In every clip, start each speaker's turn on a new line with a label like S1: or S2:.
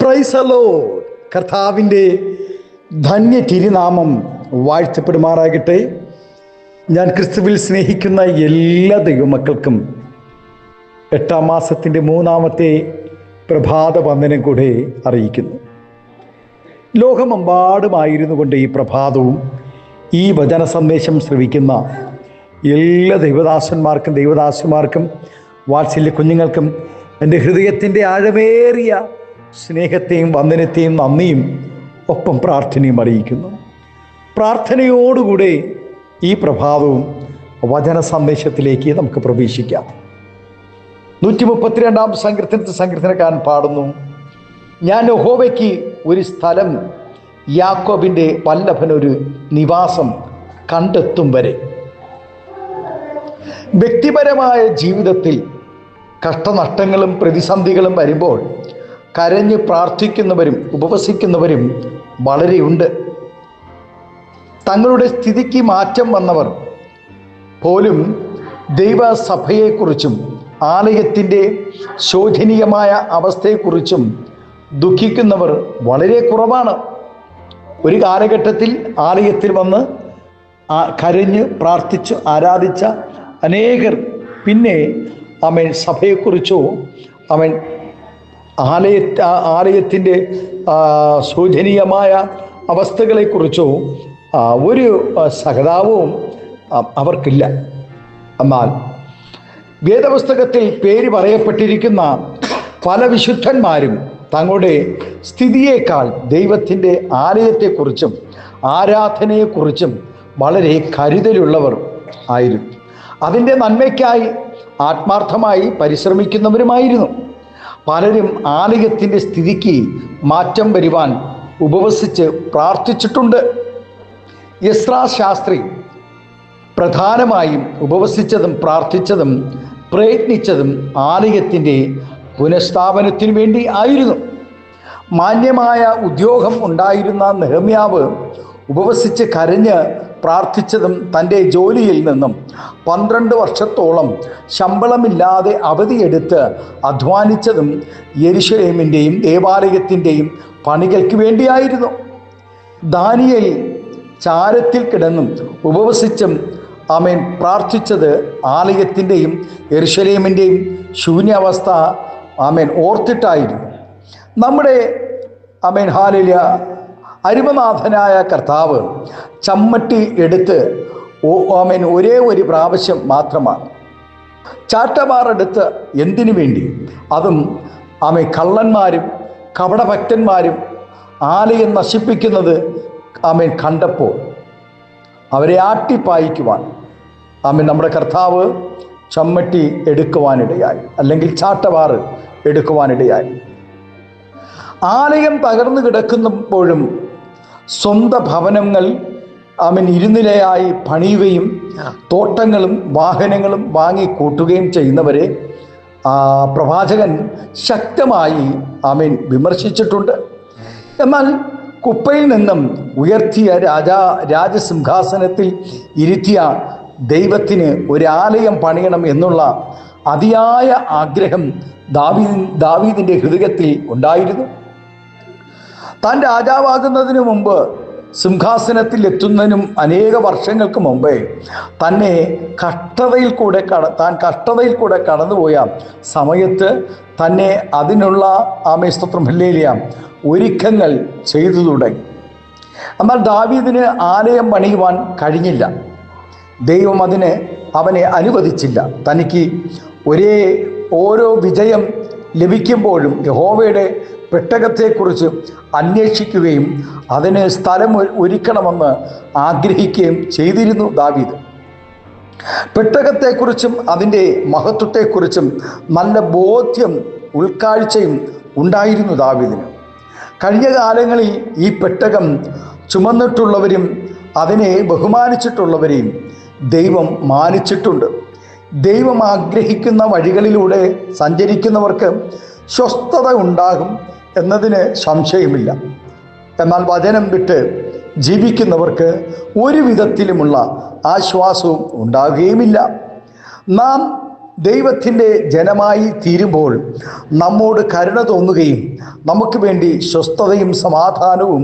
S1: Praise the Lord. കർത്താവിൻ്റെ ധന്യ തിരുനാമം വാഴ്ത്തപ്പെടുമാറാകട്ടെ. ഞാൻ ക്രിസ്തുവിൽ സ്നേഹിക്കുന്ന എല്ലാ ദൈവമക്കൾക്കും 8-ാം മാസത്തിൻ്റെ 3-ാമത്തെ പ്രഭാത വന്ദനം കൂടെ അറിയിക്കുന്നു. ലോകമെമ്പാടുമായിരുന്നു കൊണ്ട് ഈ പ്രഭാതവും ഈ വചന സന്ദേശം ശ്രവിക്കുന്ന എല്ലാ ദൈവദാസന്മാർക്കും ദൈവദാസിമാർക്കും വാത്സല്യ കുഞ്ഞുങ്ങൾക്കും എൻ്റെ ഹൃദയത്തിൻ്റെ ആഴമേറിയ സ്നേഹത്തെയും വന്ദനത്തെയും നന്ദിയും ഒപ്പം പ്രാർത്ഥനയും അറിയിക്കുന്നു. പ്രാർത്ഥനയോടുകൂടെ ഈ പ്രഭാതവും വചന സന്ദേശത്തിലേക്ക് നമുക്ക് പ്രവേശിക്കാം. 132-ാം സങ്കീർത്തനക്കാരൻ പാടുന്നു, ഞാൻ യഹോവയ്ക്ക് ഒരു സ്ഥലം, യാക്കോബിൻ്റെ വല്ലഭനൊരു നിവാസം കണ്ടെത്തും വരെ. വ്യക്തിപരമായ ജീവിതത്തിൽ കഷ്ടനഷ്ടങ്ങളും പ്രതിസന്ധികളും വരുമ്പോൾ കരഞ്ഞ് പ്രാർത്ഥിക്കുന്നവരും ഉപവസിക്കുന്നവരും വളരെയുണ്ട്. തങ്ങളുടെ സ്ഥിതിക്ക് മാറ്റം വന്നവർ പോലും ദൈവസഭയെക്കുറിച്ചും ആലയത്തിൻ്റെ ശോചനീയമായ അവസ്ഥയെക്കുറിച്ചും ദുഃഖിക്കുന്നവർ വളരെ കുറവാണ്. ഒരു കാലഘട്ടത്തിൽ ആലയത്തിൽ വന്ന് കരഞ്ഞ് പ്രാർത്ഥിച്ച് ആരാധിച്ച അനേകർ പിന്നെ അവൻ സഭയെക്കുറിച്ചോ അവൻ ആലയത്തിൻ്റെ ശോചനീയമായ അവസ്ഥകളെക്കുറിച്ചോ ഒരു സഹതാപവും അവർക്കില്ല. എന്നാൽ വേദപുസ്തകത്തിൽ പേര് പറയപ്പെട്ടിരിക്കുന്ന പല വിശുദ്ധന്മാരും തങ്ങളുടെ സ്ഥിതിയേക്കാൾ ദൈവത്തിൻ്റെ ആലയത്തെക്കുറിച്ചും ആരാധനയെക്കുറിച്ചും വളരെ കരുതലുള്ളവർ ആയിരുന്നു. അതിൻ്റെ നന്മയ്ക്കായി ആത്മാർത്ഥമായി പരിശ്രമിക്കുന്നവരുമായിരുന്നു. പലരും ആലയത്തിൻ്റെ സ്ഥിതിക്ക് മാറ്റം വരുവാൻ ഉപവസിച്ച് പ്രാർത്ഥിച്ചിട്ടുണ്ട്. എസ്രാ ശാസ്ത്രി പ്രധാനമായും ഉപവസിച്ചതും പ്രാർത്ഥിച്ചതും പ്രയത്നിച്ചതും ആലയത്തിൻ്റെ പുനഃസ്ഥാപനത്തിന് വേണ്ടി ആയിരുന്നു. മാന്യമായ ഉദ്യോഗം ഉണ്ടായിരുന്ന നെഹമ്യാവ് ഉപവസിച്ച് കരഞ്ഞ് പ്രാർത്ഥിച്ചതും തൻ്റെ ജോലിയിൽ നിന്നും 12 വർഷത്തോളം ശമ്പളമില്ലാതെ അവധിയെടുത്ത് അധ്വാനിച്ചതും യെരുശലേമിൻ്റെയും ദേവാലയത്തിൻ്റെയും പണികൾക്ക് വേണ്ടിയായിരുന്നു. ദാനിയേൽ ചാരത്തിൽ കിടന്നും ഉപവസിച്ചും പ്രാർത്ഥിച്ചത് ആലയത്തിൻ്റെയും യെരുശലേമിൻ്റെയും ശൂന്യാവസ്ഥ ഓർത്തിട്ടായിരുന്നു. നമ്മുടെ ഹാലേലൂയ അരുമനാഥനായ കർത്താവ് ചമ്മട്ടി എടുത്ത് ഒരേ ഒരു പ്രാവശ്യം മാത്രമാണ് ചാട്ടവാറെടുത്ത് എന്തിനു വേണ്ടി? അതും കള്ളന്മാരും കപടഭക്തന്മാരും ആലയം നശിപ്പിക്കുന്നത് കണ്ടപ്പോൾ അവരെ ആട്ടിപ്പായിക്കുവാൻ നമ്മുടെ കർത്താവ് ചമ്മട്ടി എടുക്കുവാനിടയായി, അല്ലെങ്കിൽ ചാട്ടവാറ് എടുക്കുവാനിടയായി. ആലയം തകർന്നു കിടക്കുമ്പോഴും സ്വന്തം ഭവനങ്ങൾ ഇരുനിലയായി പണിയുകയും തോട്ടങ്ങളും വാഹനങ്ങളും വാങ്ങിക്കൂട്ടുകയും ചെയ്യുന്നവരെ പ്രവാചകൻ ശക്തമായി വിമർശിച്ചിട്ടുണ്ട്. എന്നാൽ കുപ്പയിൽ നിന്നും ഉയർത്തിയ രാജസിംഹാസനത്തിൽ ഇരുത്തിയ ദൈവത്തിന് ഒരാലയം പണിയണം എന്നുള്ള അതിയായ ആഗ്രഹം ദാവീദിൻ്റെ ഹൃദയത്തിൽ ഉണ്ടായിരുന്നു. താൻ രാജാവാകുന്നതിന് മുമ്പ് സിംഹാസനത്തിൽ എത്തുന്നതിനും അനേക വർഷങ്ങൾക്ക് മുമ്പേ തന്നെ കഷ്ടതയിൽ കൂടെ കടന്നുപോയ സമയത്ത് തന്നെ അതിനുള്ള ഒരുക്കങ്ങൾ ചെയ്തു തുടങ്ങി. എന്നാൽ ദാവീദിന് ആലയം പണിയുവാൻ കഴിഞ്ഞില്ല. ദൈവം അവനെ അനുവദിച്ചില്ല. തനിക്ക് ഓരോ വിജയം ലഭിക്കുമ്പോഴും യഹോവയുടെ പെട്ടകത്തെക്കുറിച്ച് അന്വേഷിക്കുകയും അതിന് സ്ഥലം ഒരുക്കണമെന്ന് ആഗ്രഹിക്കുകയും ചെയ്തിരുന്നു ദാവീദ്. പെട്ടകത്തെക്കുറിച്ചും അതിൻ്റെ മഹത്വത്തെക്കുറിച്ചും നല്ല ബോധ്യം ഉൾക്കാഴ്ചയും ഉണ്ടായിരുന്നു ദാവീദിന്. കഴിഞ്ഞ കാലങ്ങളിൽ ഈ പെട്ടകം ചുമന്നിട്ടുള്ളവരും അതിനെ ബഹുമാനിച്ചിട്ടുള്ളവരെയും ദൈവം മാനിച്ചിട്ടുണ്ട്. ദൈവം ആഗ്രഹിക്കുന്ന വഴികളിലൂടെ സഞ്ചരിക്കുന്നവർക്ക് സ്വസ്ഥത ഉണ്ടാകും എന്നതിന് സംശയമില്ല. എന്നാൽ വചനം വിട്ട് ജീവിക്കുന്നവർക്ക് ഒരു വിധത്തിലുമുള്ള ആശ്വാസവും ഉണ്ടാകുകയുമില്ല. നാം ദൈവത്തിൻ്റെ ജനമായി തീരുമ്പോൾ നമ്മോട് കരുണ തോന്നുകയും നമുക്ക് വേണ്ടി സ്വസ്ഥതയും സമാധാനവും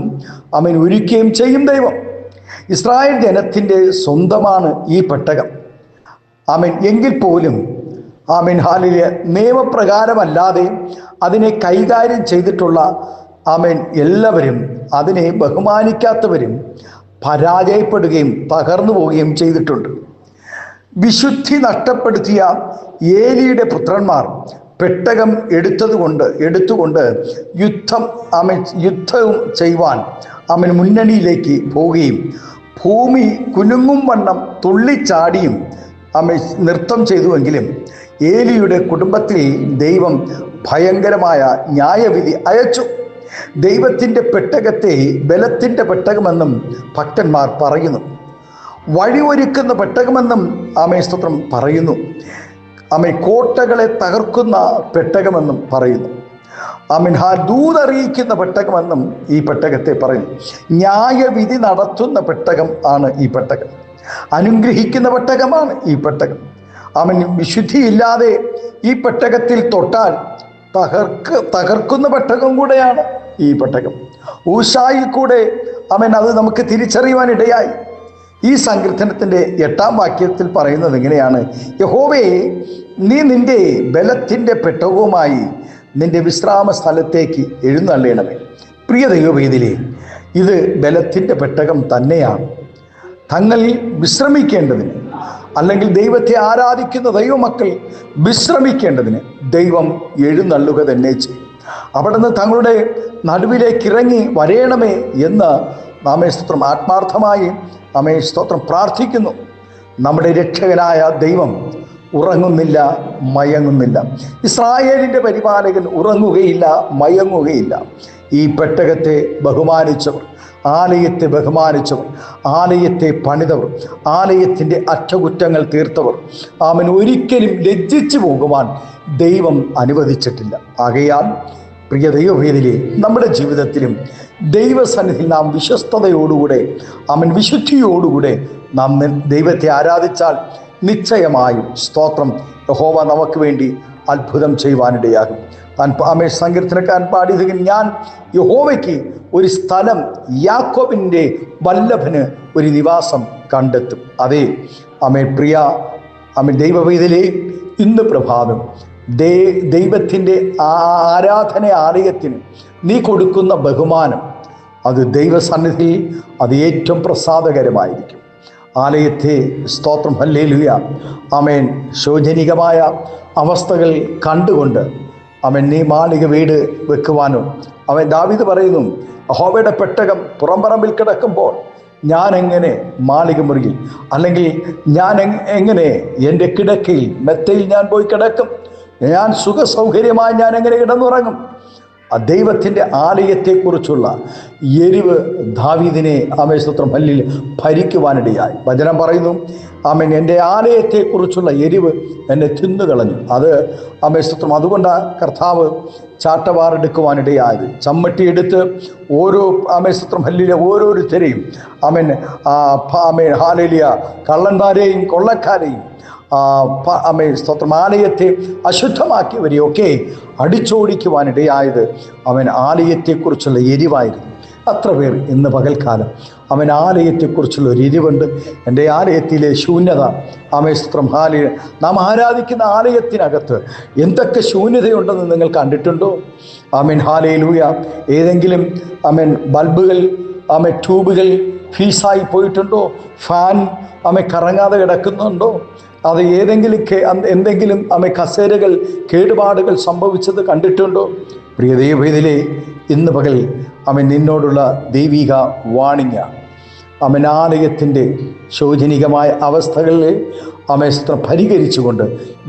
S1: അവൻ ഒരുക്കുകയും ചെയ്യും ദൈവം. ഇസ്രായേൽ ജനത്തിൻ്റെ സ്വന്തമാണ് ഈ പെട്ടകം. ആമേൻ. എങ്കിൽ പോലും ആമേൻ ഹാലിലെ നിയമപ്രകാരമല്ലാതെ അതിനെ കൈകാര്യം ചെയ്തിട്ടുള്ള ആമേൻ എല്ലാവരും അതിനെ ബഹുമാനിക്കാത്തവരും പരാജയപ്പെടുകയും തകർന്നു പോവുകയും ചെയ്തിട്ടുണ്ട്. വിശുദ്ധി നഷ്ടപ്പെടുത്തിയ ഏലിയുടെ പുത്രന്മാർ പെട്ടകം എടുത്തുകൊണ്ട് യുദ്ധവും ചെയ്യുവാൻ മുന്നണിയിലേക്ക് പോവുകയും ഭൂമി കുലുങ്ങും വണ്ണം തുള്ളിച്ചാടിയും നൃത്തം ചെയ്തുവെങ്കിലും ഏലിയുടെ കുടുംബത്തിൽ ദൈവം ഭയങ്കരമായ ന്യായവിധി അയച്ചു. ദൈവത്തിൻ്റെ പെട്ടകത്തെ ബലത്തിൻ്റെ പെട്ടകമെന്നും ഭക്തന്മാർ പറയുന്നു. വഴിയൊരുക്കുന്ന പെട്ടകമെന്നും സ്തോത്രം പറയുന്നു. കോട്ടകളെ തകർക്കുന്ന പെട്ടകമെന്നും പറയുന്നു. ദൂതറിയിക്കുന്ന പെട്ടകമെന്നും ഈ പെട്ടകത്തെ പറയുന്നു. ന്യായവിധി നടത്തുന്ന പെട്ടകം ആണ് ഈ പെട്ടകം. അനുഗ്രഹിക്കുന്ന പെട്ടകമാണ് ഈ പെട്ടകം. വിശുദ്ധിയില്ലാതെ ഈ പെട്ടകത്തിൽ തൊട്ടാൽ തകർക്കുന്ന പെട്ടകം കൂടെയാണ് ഈ പെട്ടകം. ഊശായിൽ കൂടെ അത് നമുക്ക് തിരിച്ചറിയുവാനിടയായി. ഈ സങ്കീർത്തനത്തിൻ്റെ 8-ാം വാക്യത്തിൽ പറയുന്നത് ഇങ്ങനെയാണ്: യഹോവേ, നീ നിന്റെ ബലത്തിൻ്റെ പെട്ടകവുമായി നിന്റെ വിശ്രാമ സ്ഥലത്തേക്ക് എഴുന്നള്ളണമേ. പ്രിയ ദൈവവേദിയിലെ ഇത് ബലത്തിൻ്റെ പെട്ടകം തന്നെയാണ്. തങ്ങൾ വിശ്രമിക്കേണ്ടതിന്, അല്ലെങ്കിൽ ദൈവത്തെ ആരാധിക്കുന്ന ദൈവമക്കൾ വിശ്രമിക്കേണ്ടതിന് ദൈവം എഴുന്നള്ളുക തന്നെ ചെയ്യും. അവിടുന്ന് തങ്ങളുടെ നടുവിലേക്ക് ഇറങ്ങി വരേണമേ എന്ന് സ്തോത്രം ആത്മാർത്ഥമായി സ്തോത്രം പ്രാർത്ഥിക്കുന്നു. നമ്മുടെ രക്ഷകനായ ദൈവം ഉറങ്ങുന്നില്ല, മയങ്ങുന്നില്ല. ഇസ്രായേലിൻ്റെ പരിപാലകൻ ഉറങ്ങുകയില്ല, മയങ്ങുകയില്ല. ഈ പെട്ടകത്തെ ബഹുമാനിച്ചവർ, ആലയത്തെ ബഹുമാനിച്ചവർ, ആലയത്തെ പണിതവർ, ആലയത്തിൻ്റെ അറ്റകുറ്റങ്ങൾ തീർത്തവർ ഒരിക്കലും ലജ്ജിച്ചു പോകുവാൻ ദൈവം അനുവദിച്ചിട്ടില്ല. ആകയാൽ പ്രിയ ദൈവവേദിയിലെ നമ്മുടെ ജീവിതത്തിലും ദൈവസന്നിധിയിൽ നാം വിശ്വസ്തയോടുകൂടെ വിശുദ്ധിയോടുകൂടെ നാം ദൈവത്തെ ആരാധിച്ചാൽ നിശ്ചയമായും സ്തോത്രം യഹോവ നമുക്ക് വേണ്ടി അത്ഭുതം ചെയ്യുവാനിടയാകും. സങ്കീർത്തനക്കാരൻ പാടിയത്: ഞാൻ യഹോവയ്ക്ക് ഒരു സ്ഥലം, യാക്കോബിൻ്റെ വല്ലഭന് ഒരു നിവാസം കണ്ടെത്തും. അതേ പ്രിയ ദൈവവേദിയിലെ ഇന്ന് പ്രഭാതം ദൈവത്തിൻ്റെ ആരാധന ആലയത്തിന് നീ കൊടുക്കുന്ന ബഹുമാനം അത് ദൈവസന്നിധിയിൽ അത് ഏറ്റവും പ്രസാദകരമായിരിക്കും. ആലയത്തെ സ്തോത്രം ഹല്ലേലൂയ ആമേൻ ശോചനീയമായ അവസ്ഥകൾ കണ്ടുകൊണ്ട് നീ മാളിക വീട് വെക്കുവാനോ ദാവീദ് പറയുന്നു: യഹോവയുടെ പെട്ടകം പുറംപറമ്പിൽ കിടക്കുമ്പോൾ ഞാൻ എങ്ങനെ മാളിക മുറിയിൽ, അല്ലെങ്കിൽ ഞാൻ എങ്ങനെ എൻ്റെ കിടക്കയിൽ മെത്തയിൽ ഞാൻ പോയി കിടക്കും? ഞാൻ സുഖസൗകര്യമായി ഞാൻ എങ്ങനെ കിടന്നുറങ്ങും? ദൈവത്തിൻ്റെ ആലയത്തെക്കുറിച്ചുള്ള എരിവ് ദാവീദിനെ സ്തോത്രം ഹല്ലിൽ ഭരിക്കുവാനിടയായി. വചനം പറയുന്നു: എൻ്റെ ആലയത്തെക്കുറിച്ചുള്ള എരിവ് എന്നെ തിന്നുകളഞ്ഞു. അത് സ്തോത്രം അതുകൊണ്ടാണ് കർത്താവ് ചാട്ടവാറെടുക്കുവാനിടയായത്. ചമ്മട്ടിയെടുത്ത് ഓരോ സ്തോത്രം ഹല്ലിലെ ഓരോരുത്തരെയും ഹാലേലിയ കള്ളന്മാരെയും കൊള്ളക്കാരെയും സ്തോത്രം ആലയത്തെ അശുദ്ധമാക്കിയവരെയൊക്കെ അടിച്ചോടിക്കുവാനിടയായത് ആലയത്തെക്കുറിച്ചുള്ള എരിവായിരുന്നു. അത്ര പേർ ഇന്ന് പകൽക്കാലം ആലയത്തെക്കുറിച്ചുള്ള ഒരു എരിവുണ്ട്. എൻ്റെ ആലയത്തിലെ ശൂന്യത സ്തോത്രം നാം ആരാധിക്കുന്ന ആലയത്തിനകത്ത് എന്തൊക്കെ ശൂന്യതയുണ്ടെന്ന് നിങ്ങൾ കണ്ടിട്ടുണ്ടോ? ഹാലേലൂയ. ഏതെങ്കിലും ബൾബുകൾ ട്യൂബുകൾ ഫീസായി പോയിട്ടുണ്ടോ? ഫാൻ കറങ്ങാതെ കിടക്കുന്നുണ്ടോ? അത് എന്തെങ്കിലും കസേരകൾ കേടുപാടുകൾ സംഭവിച്ചത് കണ്ടിട്ടുണ്ടോ? പ്രിയ ദൈവവേദിയിലെ ഇന്ന് പകൽ നിന്നോടുള്ള ദൈവിക വാണിംഗ ആലയത്തിൻ്റെ ശോചനീയമായ അവസ്ഥകളിൽ പരിഹരിച്ചുകൊണ്ട്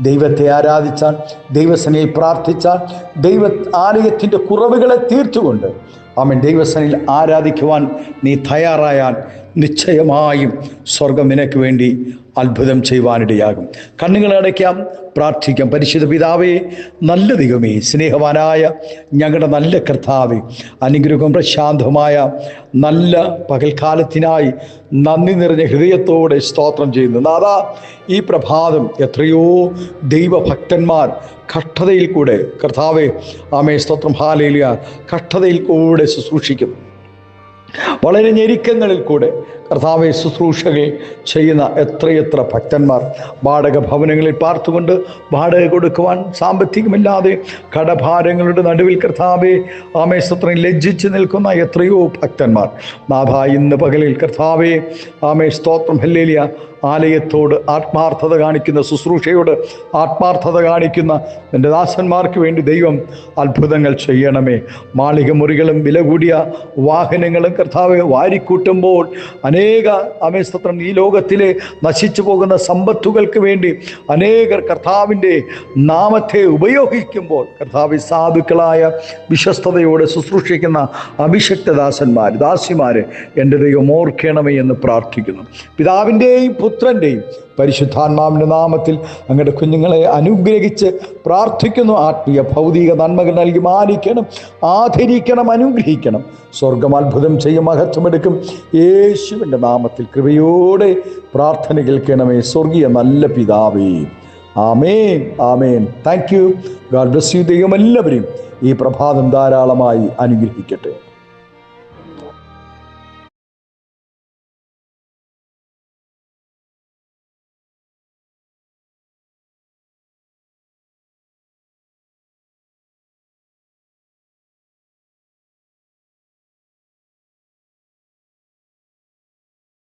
S1: ദൈവത്തെ ആരാധിച്ചാൽ, ദൈവസനയിൽ പ്രാർത്ഥിച്ചാൽ, ആലയത്തിൻ്റെ കുറവുകളെ തീർത്തുകൊണ്ട് ദൈവസനയിൽ ആരാധിക്കുവാൻ നീ തയ്യാറായാൽ നിശ്ചയമായും സ്വർഗം നിനക്ക് വേണ്ടി അത്ഭുതം ചെയ്യുവാനിടയാകും. കണ്ണുകളടയ്ക്കാം, പ്രാർത്ഥിക്കാം. പരിശുദ്ധ പിതാവേ, നല്ല ദൈവമേ, സ്നേഹവാനായ ഞങ്ങളുടെ നല്ല കർത്താവേ, അനുഗ്രഹം പ്രശാന്തമായ നല്ല പകൽക്കാലത്തിനായി നന്ദി നിറഞ്ഞ ഹൃദയത്തോടെ സ്തോത്രം ചെയ്യുന്നു. നാഥാ, ഈ പ്രഭാതം എത്രയോ ദൈവഭക്തന്മാർ കഷ്ടതയിൽ കൂടെ, കർത്താവേ ആമേ സ്തോത്രം, ഹല്ലേലൂയ, കഷ്ടതയിൽ കൂടെ ശുശ്രൂഷിക്കും. വളരെ ഞെരുക്കങ്ങളിൽ കൂടെ കർത്താവെ ശുശ്രൂഷകൾ ചെയ്യുന്ന എത്രയെത്ര ഭക്തന്മാർ വാടക ഭവനങ്ങളിൽ പാർത്തുകൊണ്ട് വാടക കൊടുക്കുവാൻ സാമ്പത്തികമില്ലാതെ കടഭാരങ്ങളുടെ നടുവിൽ കർത്താവെ ആമേ സ്തോത്രം ലജ്ജിച്ച് നിൽക്കുന്ന എത്രയോ ഭക്തന്മാർ നാഥ ഇന്ന് പകലിൽ കർത്താവെ ആമേ സ്തോത്രം, ഹല്ലേലൂയ, ആലയത്തോട് ആത്മാർത്ഥത കാണിക്കുന്ന, ശുശ്രൂഷയോട് ആത്മാർത്ഥത കാണിക്കുന്ന എൻ്റെ ദാസന്മാർക്ക് വേണ്ടി ദൈവം അത്ഭുതങ്ങൾ ചെയ്യണമേ. മാളിക മുറികളും വില കൂടിയ വാഹനങ്ങളും കർത്താവെ വാരിക്കൂട്ടുമ്പോൾ അനേക അമേസ്തത്രം ഈ ലോകത്തിലെ നശിച്ചു പോകുന്ന സമ്പത്തുകൾക്ക് വേണ്ടി അനേകർ കർത്താവിൻ്റെ നാമത്തെ ഉപയോഗിക്കുമ്പോൾ കർത്താവ് സാധുക്കളായ വിശ്വസ്തയോടെ ശുശ്രൂഷിക്കുന്ന അഭിഷക്തദാസന്മാർ, ദാസിമാരെ എൻ്റെ ദൈവം ഓർക്കണമേ എന്ന് പ്രാർത്ഥിക്കുന്നു. പിതാവിൻ്റെയും പുത്രൻ്റെയും പരിശുദ്ധാത്മാവിൻ്റെ നാമത്തിൽ അങ്ങയുടെ കുഞ്ഞുങ്ങളെ അനുഗ്രഹിച്ച് പ്രാർത്ഥിക്കുന്നു. ആത്മീയ ഭൗതിക നന്മകൾ നൽകി മാനിക്കണം, ആദരിക്കണം, അനുഗ്രഹിക്കണം. സ്വർഗം അത്ഭുതം ചെയ്യും, മഹത്വമെടുക്കും. യേശുവിൻ്റെ നാമത്തിൽ കൃപയോടെ പ്രാർത്ഥന കേൾക്കണമേ സ്വർഗീയ നല്ല പിതാവേ. ആമേൻ, ആമേൻ. Thank you. God bless you. ദൈവം എല്ലാവരെയും ഈ പ്രഭാതം ധാരാളമായി അനുഗ്രഹിക്കട്ടെ.